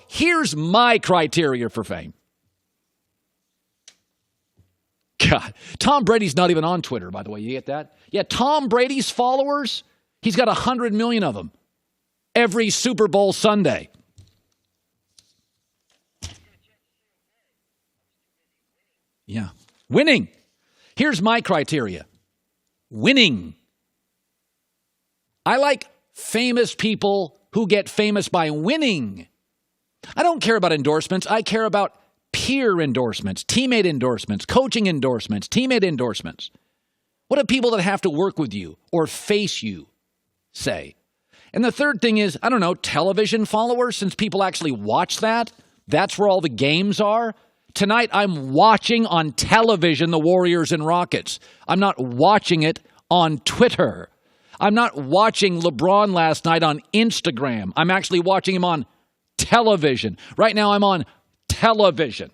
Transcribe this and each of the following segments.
here's my criteria for fame. God, Tom Brady's not even on Twitter, by the way. You get that? Yeah, Tom Brady's followers, he's got 100 million of them every Super Bowl Sunday. Yeah, winning. Here's my criteria. Winning. I like famous people who get famous by winning. I don't care about endorsements. I care about peer endorsements, teammate endorsements, coaching endorsements, teammate endorsements. What do people that have to work with you or face you say? And the third thing is, I don't know, television followers, since people actually watch that. That's where all the games are. Tonight, I'm watching on television the Warriors and Rockets. I'm not watching it on Twitter. I'm not watching LeBron last night on Instagram. I'm actually watching him on television. Right now, I'm on television.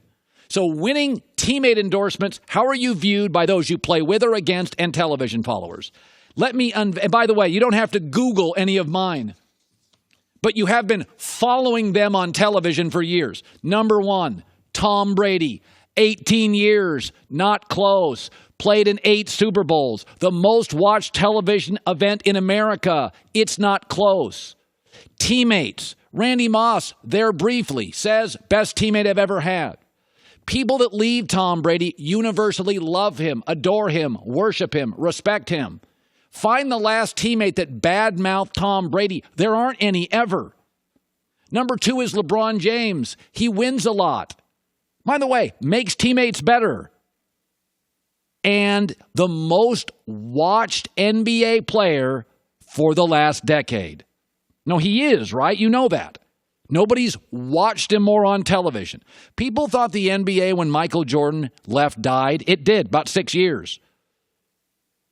So winning teammate endorsements, how are you viewed by those you play with or against and television followers? And by the way, you don't have to Google any of mine, but you have been following them on television for years. Number one, Tom Brady, 18 years, not close, played in 8 Super Bowls, the most watched television event in America. It's not close. Teammates, Randy Moss, there briefly, says, best teammate I've ever had. People that leave Tom Brady universally love him, adore him, worship him, respect him. Find the last teammate that badmouthed Tom Brady. There aren't any ever. Number 2 is LeBron James. He wins a lot. By the way, makes teammates better. And the most watched NBA player for the last decade. No, he is, right? You know that. Nobody's watched him more on television. People thought the NBA, when Michael Jordan left, died. It did, about 6 years.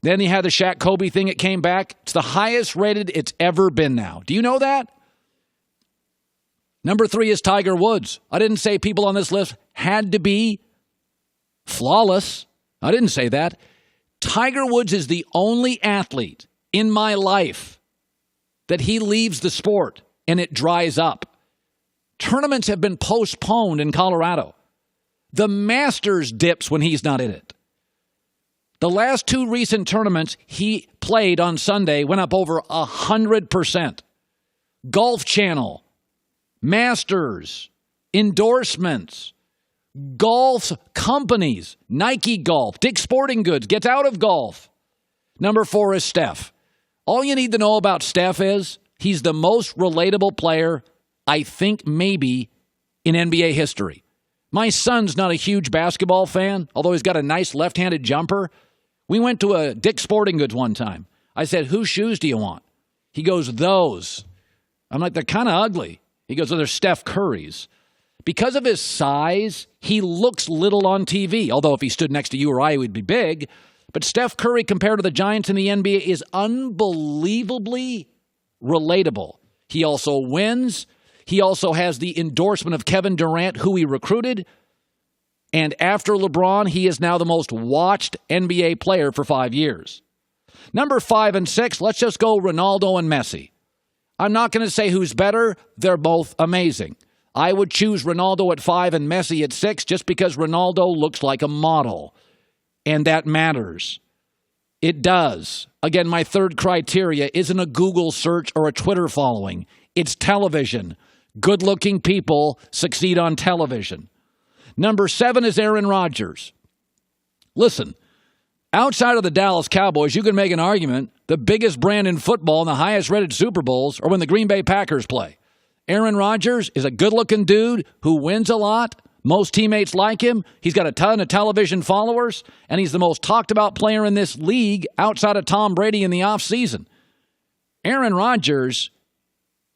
Then he had the Shaq Kobe thing. It came back. It's the highest rated it's ever been now. Do you know that? Number 3 is Tiger Woods. I didn't say people on this list had to be flawless. I didn't say that. Tiger Woods is the only athlete in my life that he leaves the sport and it dries up. Tournaments have been postponed in Colorado. The Masters dips when he's not in it. The last 2 recent tournaments he played on Sunday went up over 100%. Golf Channel, Masters, endorsements, golf companies, Nike Golf, Dick's Sporting Goods, gets out of golf. Number 4 is Steph. All you need to know about Steph is he's the most relatable player, I think, maybe in NBA history. My son's not a huge basketball fan, although he's got a nice left-handed jumper. We went to a Dick's Sporting Goods one time. I said, whose shoes do you want? He goes, those. I'm like, they're kind of ugly. He goes, oh, they're Steph Curry's. Because of his size, he looks little on TV, although if he stood next to you or I, he would be big. But Steph Curry, compared to the Giants in the NBA, is unbelievably relatable. He also wins. He also has the endorsement of Kevin Durant, who he recruited. And after LeBron, he is now the most watched NBA player for 5 years. Number 5 and 6, let's just go Ronaldo and Messi. I'm not going to say who's better. They're both amazing. I would choose Ronaldo at 5 and Messi at 6 just because Ronaldo looks like a model. And that matters. It does. Again, my third criteria isn't a Google search or a Twitter following. It's television. Good-looking people succeed on television. Number 7 is Aaron Rodgers. Listen, outside of the Dallas Cowboys, you can make an argument the biggest brand in football and the highest-rated Super Bowls are when the Green Bay Packers play. Aaron Rodgers is a good-looking dude who wins a lot. Most teammates like him. He's got a ton of television followers, and he's the most talked-about player in this league outside of Tom Brady in the offseason. Aaron Rodgers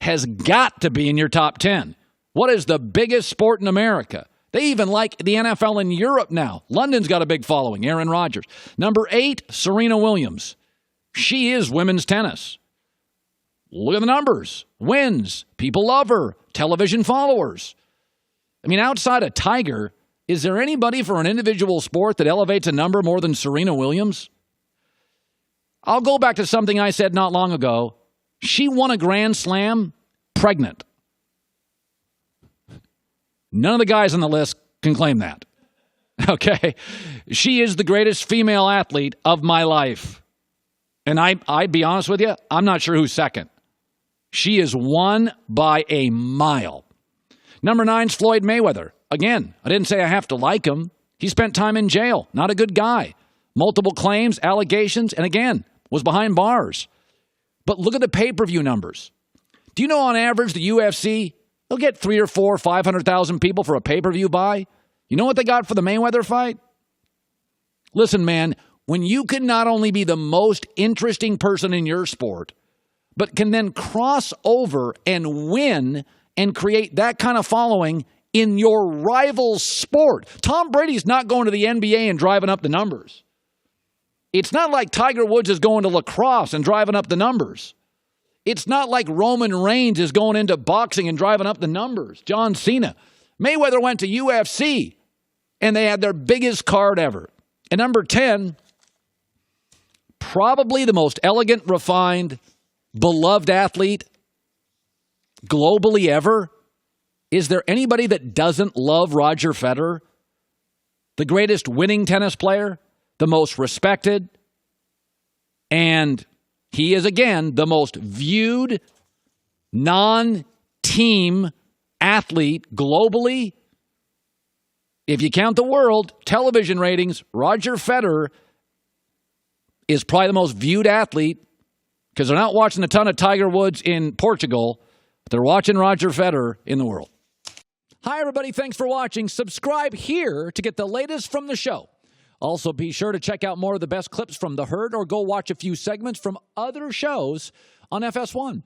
has got to be in your top 10. What is the biggest sport in America? They even like the NFL in Europe now. London's got a big following, Aaron Rodgers. Number 8, Serena Williams. She is women's tennis. Look at the numbers. Wins. People love her. Television followers. I mean, outside of Tiger, is there anybody for an individual sport that elevates a number more than Serena Williams? I'll go back to something I said not long ago. She won a Grand Slam pregnant. None of the guys on the list can claim that. Okay? She is the greatest female athlete of my life. And I'd be honest with you, I'm not sure who's second. She is won by a mile. Number 9's Floyd Mayweather. Again, I didn't say I have to like him. He spent time in jail. Not a good guy. Multiple claims, allegations, and again, was behind bars. But look at the pay-per-view numbers. Do you know on average the UFC, they'll get 3 or 4, 500,000 people for a pay-per-view buy? You know what they got for the Mayweather fight? Listen, man, when you can not only be the most interesting person in your sport, but can then cross over and win and create that kind of following in your rival's sport. Tom Brady's not going to the NBA and driving up the numbers. It's not like Tiger Woods is going to lacrosse and driving up the numbers. It's not like Roman Reigns is going into boxing and driving up the numbers. John Cena. Mayweather went to UFC, and they had their biggest card ever. And number 10, probably the most elegant, refined, beloved athlete globally ever. Is there anybody that doesn't love Roger Federer? The greatest winning tennis player, the most respected, and he is, again, the most viewed non-team athlete globally. If you count the world, television ratings, Roger Federer is probably the most viewed athlete because they're not watching a ton of Tiger Woods in Portugal. They're watching Roger Federer in the world. Hi, everybody. Thanks for watching. Subscribe here to get the latest from the show. Also, be sure to check out more of the best clips from The Herd or go watch a few segments from other shows on FS1.